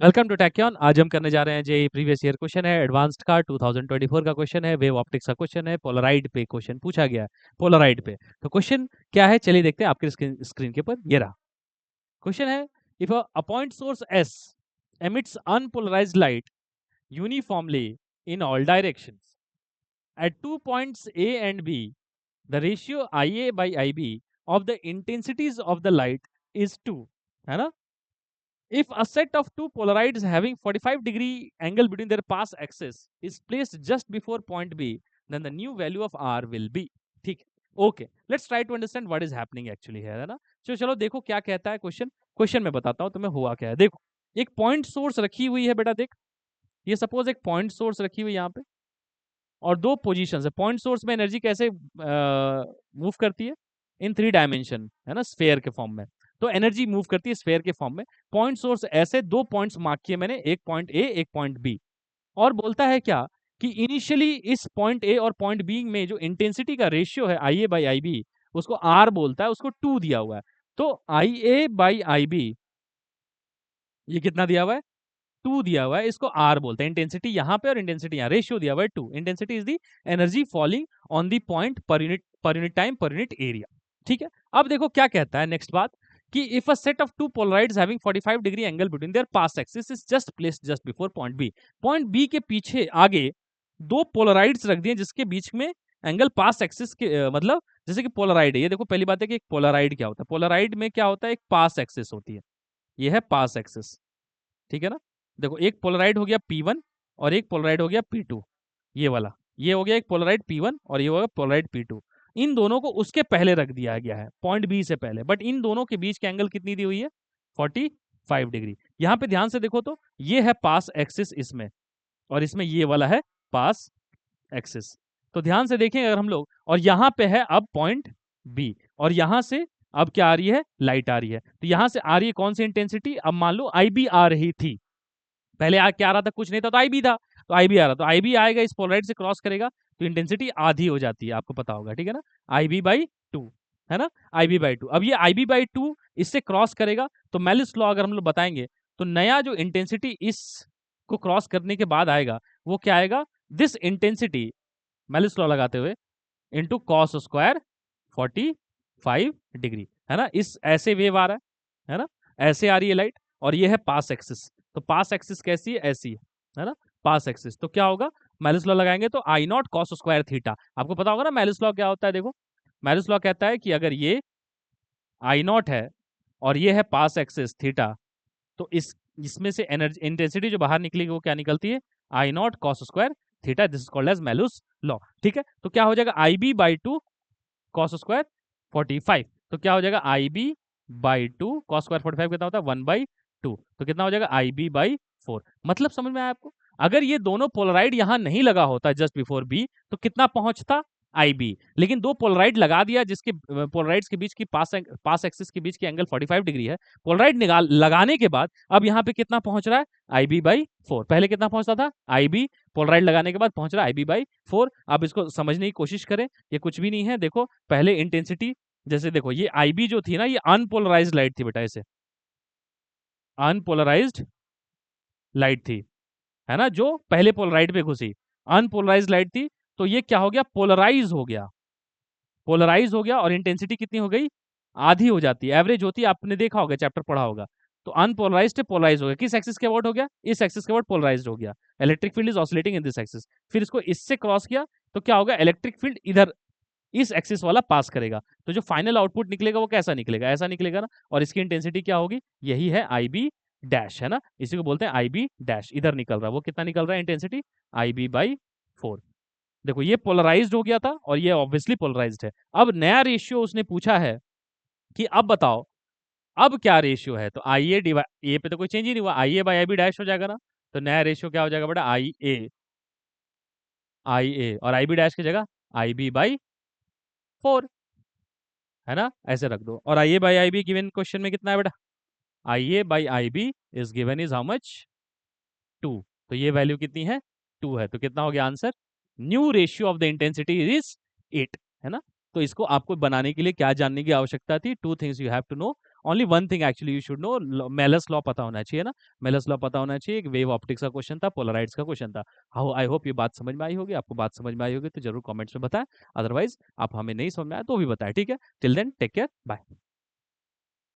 Welcome to टैक्योन। आज हम करने जा रहे हैं जे प्रीवियस ईयर क्वेश्चन है, एडवांस्ड का 2024 का क्वेश्चन है, वेव ऑप्टिक्स का क्वेश्चन है, पोलराइड पे क्वेश्चन पूछा गया है, पोलराइड पे। तो क्वेश्चन क्या है, चलिए देखते हैं आपके स्क्रीन के ऊपर। ये रहा क्वेश्चन है, if a point source S emits unpolarized light uniformly in all directions at 2 points A and B, the ratio IA by IB of the intensities of the light is 2, है ना? If a set of two polarides having 45-degree angle between their path axis is placed just before point B, then the new value of R will be. ठीक है, okay, let's try to understand what is happening actually है ना। चलो देखो क्या कहता है question. Question में बताता हूँ तुम्हें हुआ क्या है। देखो, एक पॉइंट सोर्स रखी हुई है बेटा। देख, ये सपोज एक पॉइंट सोर्स रखी हुई है यहाँ पे, और दो पोजीशंस है। पॉइंट सोर्स में एनर्जी कैसे मूव करती है? इन 3 डायमेंशन, है ना, स्फेयर के फॉर्म में। तो एनर्जी मूव करती है स्फेयर के फॉर्म में। पॉइंट सोर्स ऐसे दो पॉइंट्स मार्क किए मैंने, एक पॉइंट ए, एक पॉइंट बी। और बोलता है क्या कि इनिशियली इस पॉइंट ए और पॉइंट बी में जो इंटेंसिटी का रेशियो है आई ए बाई आई बी, उसको आर बोलता है, उसको 2 दिया हुआ है। तो आई ए बाई आई बी ये कितना दिया हुआ है? 2 दिया हुआ है, इसको आर बोलते हैं। इंटेंसिटी यहाँ पे और इंटेंसिटी यहाँ, रेशियो दिया हुआ है 2। Intensity is the energy falling on the point per unit time per unit area. ठीक है, अब देखो क्या कहता है नेक्स्ट बात, कि if a set of two polaroids having 45 degree angle between their pass axis is just placed just before point B. Point B के पीछे आगे दो पोलराइड्स रख दिए जिसके बीच में एंगल पास एक्सिस के मतलब जैसे कि पोलराइड है। ये देखो, पहली बात है कि एक पोलराइड क्या होता है। पोलराइड में क्या होता है? एक पास एक्सिस होती है, ये है पास एक्सिस। ठीक है ना? देखो, एक पोलराइड हो गया P1 और एक पोलराइड हो गया P2। ये वाला, ये हो गया एक पोलराइड P1 और ये हो गया पोलराइड P2। इन दोनों को उसके पहले रख दिया गया है, पॉइंट बी से पहले। बट इन दोनों के बीच के एंगल कितनी दी हुई है? 45 डिग्री। यहाँ पे ध्यान से देखो तो ये है पास एक्सिस इसमें, और इसमें ये वाला है पास एक्सिस। तो ध्यान से देखें अगर हम लोग, और यहाँ पे है अब पॉइंट बी, और यहाँ से अब क्या आ रही है? लाइट आ रही है। तो यहाँ से आ रही है कौन सी इंटेंसिटी? अब मान लो आई बी आ रही थी, पहले क्या आ रहा था? कुछ नहीं था, तो आई बी था। तो आई बी आ रहा, तो आई बी आएगा, इस पोलराइड से क्रॉस करेगा, तो इंटेंसिटी आधी हो जाती है, आपको पता होगा। ठीक है ना? आई बी बाई 2, है ना? आई बी बाई 2। अब ये आई बी बाई 2 इससे क्रॉस करेगा, तो मेलिस लॉ अगर हम लोग बताएंगे, तो नया जो इंटेंसिटी इस को क्रॉस करने के बाद आएगा, वो क्या आएगा? दिस इंटेंसिटी, मेलिस लॉ लगाते हुए, इंटू कॉस स्क्वायर 45 डिग्री, है ना? इस ऐसे वेव आ रहा है ना? ऐसे आ रही है लाइट, और ये है पास एक्सिस। तो पास एक्सिस कैसी है? ऐसी है ना? पास एक्सिस। तो क्या होगा? मेलिस लॉ लगाएंगे तो आई नॉट कॉस स्क्वायर थीटा। आपको पता होगा ना मेलिस लॉ क्या होता है। देखो, मेलिस लॉ कहता है कि अगर ये आई नॉट है और ये है पास एक्सिस थीटा, तो इसमें से एनर्जी इंटेंसिटी जो बाहर निकलेगी वो क्या निकलती है? I naught cos square theta. This is called as Malus law. ठीक है, तो क्या हो जाएगा? I B by 2 cos square 45। तो क्या हो जाएगा? I B by 2 cos square 45 कितना होता है? 1/2। तो कितना हो जाएगा? I B by 4। मतलब समझ में आया आपको? अगर ये दोनों पोलराइड यहां नहीं लगा होता जस्ट बिफोर बी, तो कितना पहुंचता? आई बी। लेकिन दो पोलराइड लगा दिया, जिसके पोलराइड्स के बीच की पास एक्सिस के बीच की एंगल 45 डिग्री है। पोलराइड निकाल लगाने के बाद अब यहाँ पे कितना पहुंच रहा है? आई बी बाई 4। पहले कितना पहुंचता था? आई बी, पोलराइड लगाने के बाद पहुंच रहा है आई बी बाई 4। अब इसको समझने की कोशिश करें, ये कुछ भी नहीं है। देखो, पहले इंटेंसिटी, जैसे देखो ये आईबी जो थी ना, ये अनपोलराइज्ड लाइट थी बेटा, ऐसे अनपोलराइज्ड लाइट थी, है ना, जो पहले पोलराइड पे घुसी। अनपोलराइज्ड लाइट थी, तो ये क्या हो गया? पोलराइज हो गया। पोलराइज हो गया, और इंटेंसिटी कितनी हो गई? आधी हो जाती है, एवरेज होती है, आपने देखा होगा, चैप्टर पढ़ा होगा। तो अनपोलराइज्ड से पोलराइज हो गया। किस एक्सिस के अबाउट हो गया? इस एक्सिस के अबाउट पोलराइज्ड हो गया। Electric field is oscillating in this axis. फिर इसको इससे क्रॉस किया, तो क्या होगा? इलेक्ट्रिक फील्ड इधर इस एक्सिस वाला पास करेगा। तो जो फाइनल आउटपुट निकलेगा वो कैसा निकलेगा? ऐसा निकलेगा ना। और इसकी इंटेंसिटी क्या होगी? यही है आई बी डैश, है ना? इसी को बोलते हैं आई बी डैश। इधर निकल रहा है, वो कितना निकल रहा है इंटेंसिटी? I B by 4। देखो, ये पोलराइज्ड हो गया था और ये ऑब्वियसली पोलराइज्ड है। अब नया रेशियो उसने पूछा है कि अब बताओ अब क्या रेशियो है। तो आई ए डिवाइड ए पे तो कोई चेंज ही नहीं हुआ, आई A by I B dash हो जाएगा ना। तो नया रेशियो क्या हो जाएगा बेटा? आई ए और आई बी डैश की जगह आई बी बाई 4, है ना? ऐसे रख दो। और I A by I B given question में कितना है बेटा? I A by I B is given is how much? 2। तो ये वैल्यू कितनी है? 2 है। तो कितना हो गया answer? New ratio of the intensity is 8, है ना? तो इसको आपको बनाने के लिए क्या जानने की आवश्यकता थी? 2 things you have to know. Only one thing actually you should know, Malus law पता होना चाहिए ना, मेलस लॉ पता होना चाहिए। एक वेव ऑप्टिक्स का क्वेश्चन था, पोलराइड्स का क्वेश्चन था। हाउ आई होप ये बात समझ में आई होगी। आपको बात समझ में आई होगी तो जरूर कमेंट्स में बताएं, अदरवाइज आप हमें नहीं समझ में आया तो भी बताएं, ठीक है। Till then take care, bye.